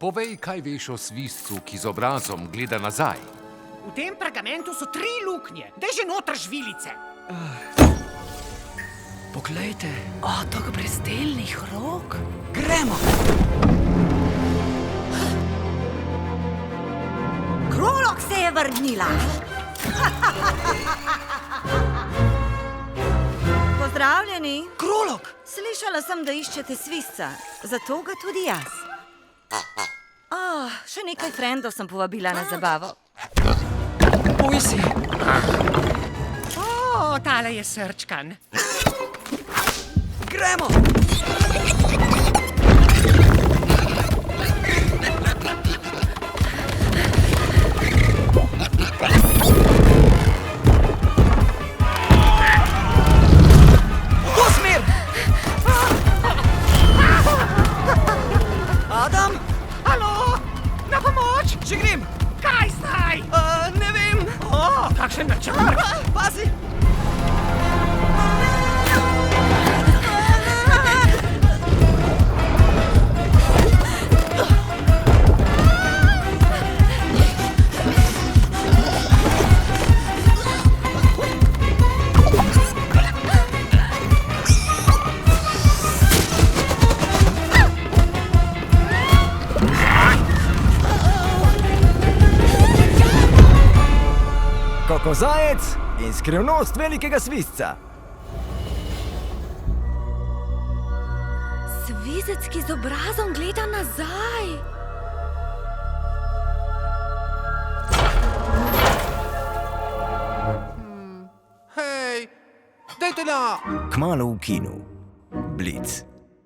povej, kaj veš o svizcu, ki z obrazom gleda nazaj. V tem pergamentu so 3 luknje, daj že noter žvilice. Poglejte, Otok brezdelnih rok. gremo! Krolok se je vrnila. Pozdravljeni. Krolok! Slišala sem, da iščete svizca, zato ga tudi jaz. Še nekaj frendov sem povabila na zabavo. Boj si! Tale je srčkan. Gremo! To smer! Adam? Halo, na pomoč! Že grem! Kaj zdaj? Ne vem! Kakšen načrt? Pazi! Kokozajec in skrivnost velikega svizca. Svizec, ki z obrazom gleda nazaj. Hej, dajte na! Kmalu v kinu. Blic.